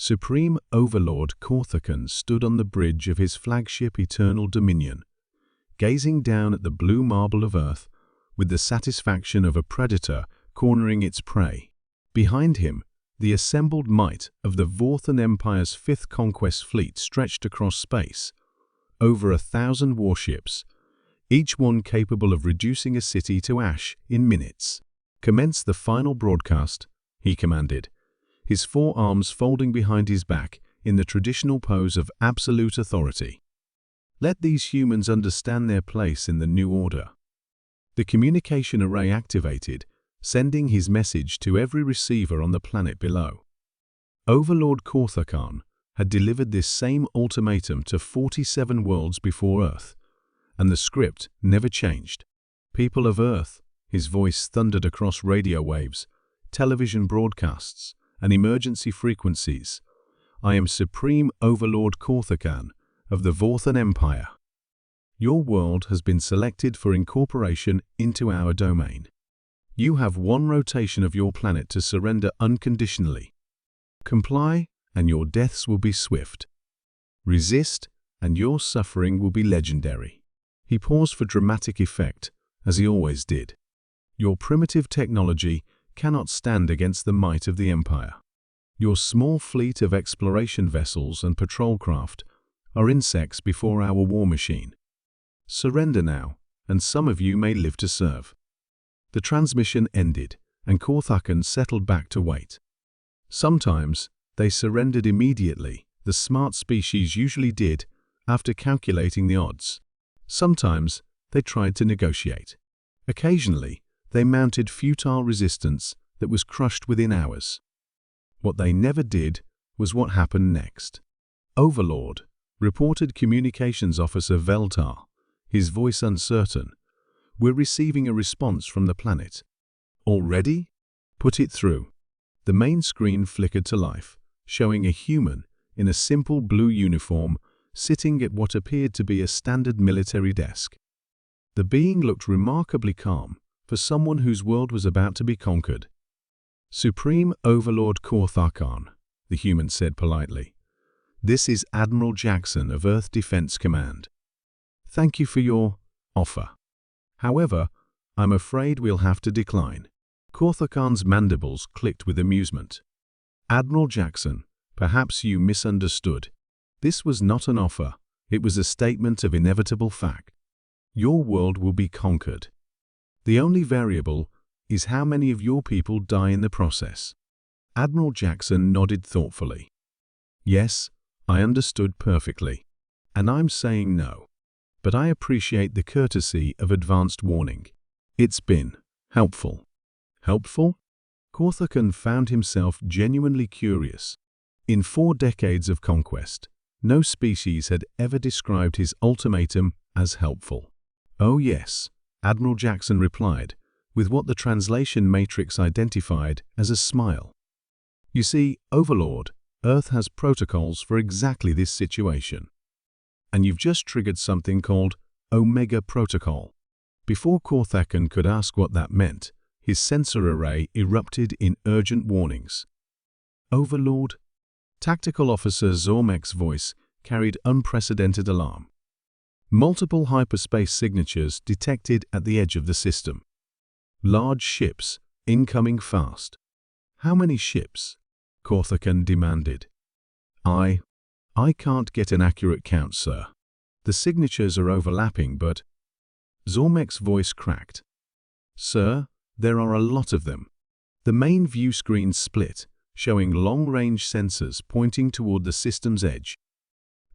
Supreme Overlord Korthakan stood on the bridge of his flagship Eternal Dominion, gazing down at the blue marble of Earth with the satisfaction of a predator cornering its prey. Behind him, the assembled might of the Vorthan Empire's Fifth Conquest Fleet stretched across space. Over 1,000 warships, each one capable of reducing a city to ash in minutes. "Commence the final broadcast," he commanded, his forearms folding behind his back in the traditional pose of absolute authority. "Let these humans understand their place in the new order." The communication array activated, sending his message to every receiver on the planet below. Overlord Korthakan had delivered this same ultimatum to 47 worlds before Earth, and the script never changed. "People of Earth," his voice thundered across radio waves, television broadcasts, and emergency frequencies, "I am Supreme Overlord Korthakan of the Vorthan Empire. Your world has been selected for incorporation into our domain. You have one rotation of your planet to surrender unconditionally. Comply, and your deaths will be swift. Resist, and your suffering will be legendary." He paused for dramatic effect, as he always did. "Your primitive technology cannot stand against the might of the Empire. Your small fleet of exploration vessels and patrol craft are insects before our war machine. Surrender now, and some of you may live to serve." The transmission ended, and Korthakan settled back to wait. Sometimes they surrendered immediately, the smart species usually did, after calculating the odds. Sometimes they tried to negotiate. Occasionally, they mounted futile resistance that was crushed within hours. What they never did was what happened next. "Overlord," reported Communications Officer Veltar, his voice uncertain, "we're receiving a response from the planet." "Already? Put it through." The main screen flickered to life, showing a human in a simple blue uniform sitting at what appeared to be a standard military desk. The being looked remarkably calm for someone whose world was about to be conquered. "Supreme Overlord Korthakan," the human said politely. "This is Admiral Jackson of Earth Defense Command. Thank you for your offer. However, I'm afraid we'll have to decline." Korthakan's mandibles clicked with amusement. "Admiral Jackson, perhaps you misunderstood. This was not an offer, it was a statement of inevitable fact. Your world will be conquered. The only variable is how many of your people die in the process." Admiral Jackson nodded thoughtfully. "Yes, I understood perfectly. And I'm saying no. But I appreciate the courtesy of advanced warning. It's been helpful." "Helpful?" Korthakan found himself genuinely curious. In 4 decades of conquest, no species had ever described his ultimatum as helpful. "Oh yes," Admiral Jackson replied, with what the translation matrix identified as a smile. "You see, Overlord, Earth has protocols for exactly this situation. And you've just triggered something called Omega Protocol." Before Korthakan could ask what that meant, his sensor array erupted in urgent warnings. "Overlord?" Tactical Officer Zormek's voice carried unprecedented alarm. Multiple hyperspace signatures detected at the edge of the system. Large ships, incoming fast. "How many ships?" Korthakan demanded. I can't get an accurate count, sir. The signatures are overlapping, but..." Zormek's voice cracked. "Sir, there are a lot of them." The main view screen split, showing long-range sensors pointing toward the system's edge.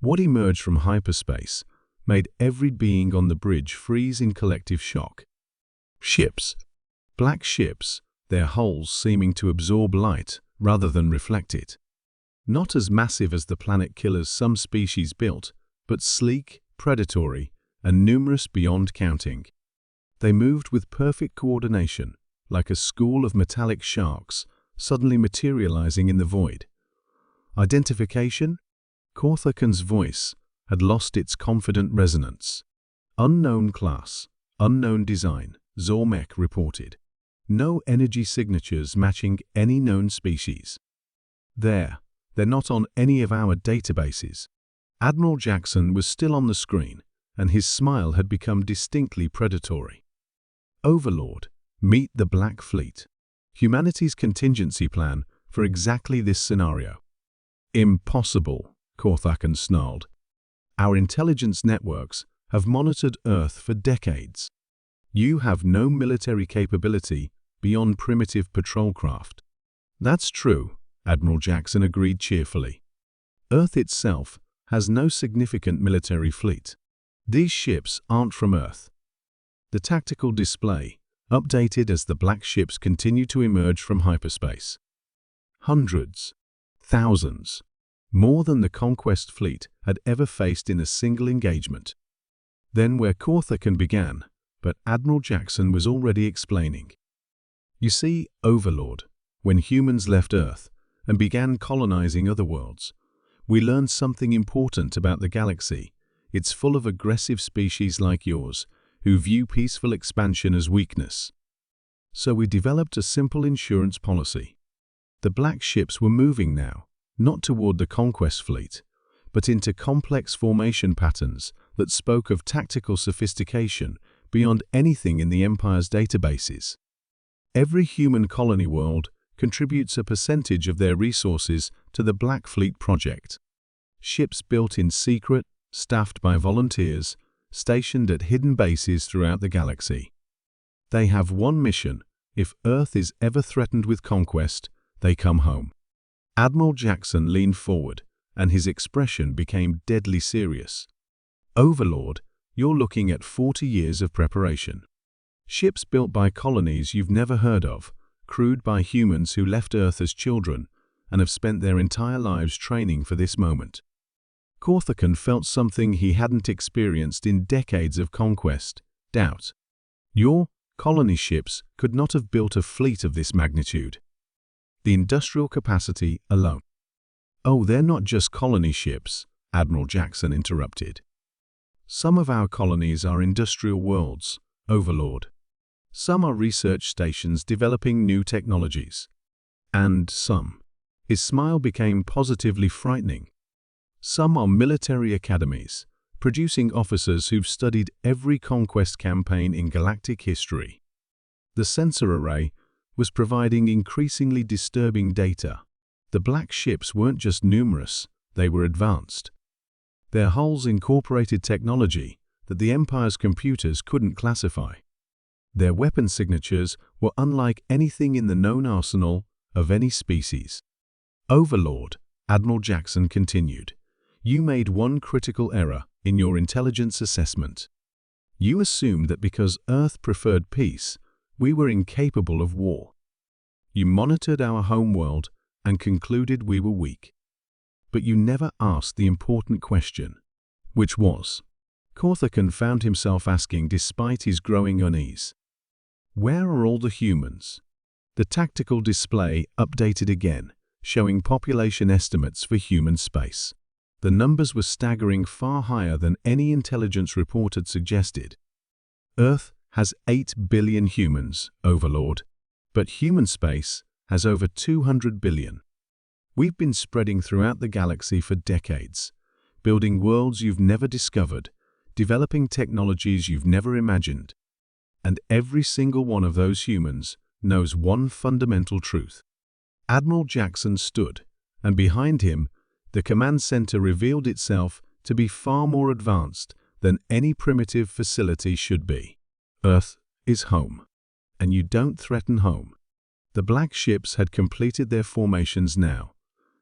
What emerged from hyperspace made every being on the bridge freeze in collective shock. Ships. Black ships, their hulls seeming to absorb light rather than reflect it. Not as massive as the planet killers some species built, but sleek, predatory, and numerous beyond counting. They moved with perfect coordination, like a school of metallic sharks suddenly materializing in the void. Identification? Korthakan's voice had lost its confident resonance. "Unknown class, unknown design," Zormek reported. "No energy signatures matching any known species." "There," They're not on any of our databases." Admiral Jackson was still on the screen, and his smile had become distinctly predatory. "Overlord, meet the Black Fleet. Humanity's contingency plan for exactly this scenario." "Impossible," Korthakan snarled. "Our intelligence networks have monitored Earth for decades. You have no military capability beyond primitive patrol craft." "That's true," Admiral Jackson agreed cheerfully. "Earth itself has no significant military fleet. These ships aren't from Earth." The tactical display updated as the black ships continued to emerge from hyperspace. Hundreds, thousands, more than the Conquest fleet had ever faced in a single engagement. Then where Korthakan began, but Admiral Jackson was already explaining. "You see, Overlord, when humans left Earth and began colonizing other worlds, we learned something important about the galaxy. It's full of aggressive species like yours, who view peaceful expansion as weakness. So we developed a simple insurance policy. The black ships were moving now, not toward the Conquest fleet, but into complex formation patterns that spoke of tactical sophistication beyond anything in the Empire's databases. Every human colony world contributes a percentage of their resources to the Black Fleet project. Ships built in secret, staffed by volunteers, stationed at hidden bases throughout the galaxy. They have one mission: if Earth is ever threatened with conquest, they come home." Admiral Jackson leaned forward, and his expression became deadly serious. "Overlord, you're looking at 40 years of preparation. Ships built by colonies you've never heard of, crewed by humans who left Earth as children and have spent their entire lives training for this moment." Korthakan felt something he hadn't experienced in decades of conquest: doubt. "Your colony ships could not have built a fleet of this magnitude. The industrial capacity alone." "Oh, they're not just colony ships," Admiral Jackson interrupted. "Some of our colonies are industrial worlds, Overlord. Some are research stations developing new technologies. And some," his smile became positively frightening, "some are military academies, producing officers who've studied every conquest campaign in galactic history." The sensor array was providing increasingly disturbing data. The black ships weren't just numerous, they were advanced. Their hulls incorporated technology that the Empire's computers couldn't classify. Their weapon signatures were unlike anything in the known arsenal of any species. "Overlord," Admiral Jackson continued, "you made one critical error in your intelligence assessment. You assumed that because Earth preferred peace, we were incapable of war. You monitored our homeworld and concluded we were weak. But you never asked the important question." Which was? Korthakan found himself asking despite his growing unease. "Where are all the humans?" The tactical display updated again, showing population estimates for human space. The numbers were staggering, far higher than any intelligence report had suggested. "Earth has 8 billion humans, Overlord, but human space has over 200 billion. We've been spreading throughout the galaxy for decades, building worlds you've never discovered, developing technologies you've never imagined. And every single one of those humans knows one fundamental truth." Admiral Jackson stood, and behind him, the command center revealed itself to be far more advanced than any primitive facility should be. "Earth is home, and you don't threaten home." The black ships had completed their formations now,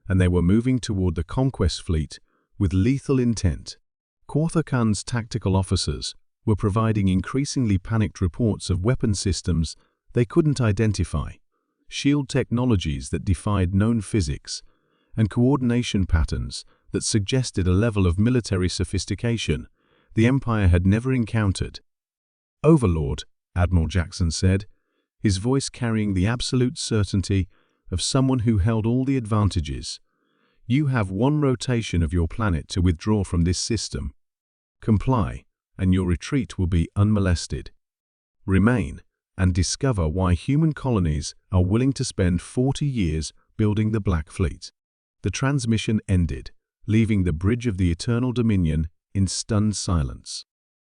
and they were moving toward the Conquest fleet with lethal intent. Korthakan's tactical officers were providing increasingly panicked reports of weapon systems they couldn't identify, shield technologies that defied known physics, and coordination patterns that suggested a level of military sophistication the Empire had never encountered. "Overlord," Admiral Jackson said, his voice carrying the absolute certainty of someone who held all the advantages, "you have one rotation of your planet to withdraw from this system. Comply, and your retreat will be unmolested. Remain, and discover why human colonies are willing to spend 40 years building the Black Fleet." The transmission ended, leaving the Bridge of the Eternal Dominion in stunned silence.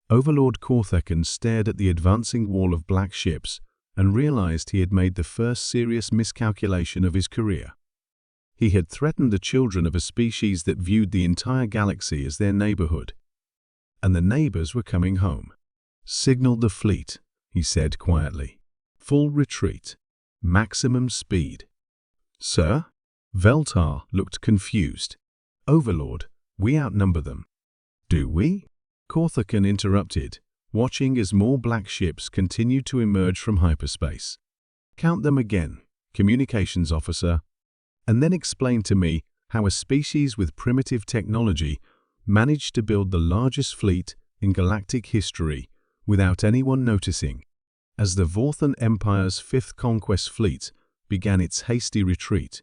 Overlord Korthakan stared at the advancing wall of black ships and realized he had made the first serious miscalculation of his career. He had threatened the children of a species that viewed the entire galaxy as their neighborhood. And the neighbors were coming home. "Signal the fleet," he said quietly. "Full retreat. Maximum speed." "Sir?" Veltar looked confused. "Overlord, we outnumber them." "Do we?" Korthakan interrupted, watching as more black ships continued to emerge from hyperspace. "Count them again, communications officer, and then explain to me how a species with primitive technology managed to build the largest fleet in galactic history without anyone noticing." As the Vorthan Empire's Fifth Conquest Fleet began its hasty retreat,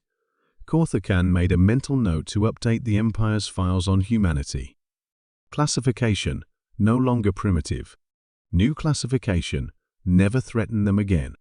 Korthakan made a mental note to update the Empire's files on humanity. Classification: no longer primitive. New classification: never threaten them again.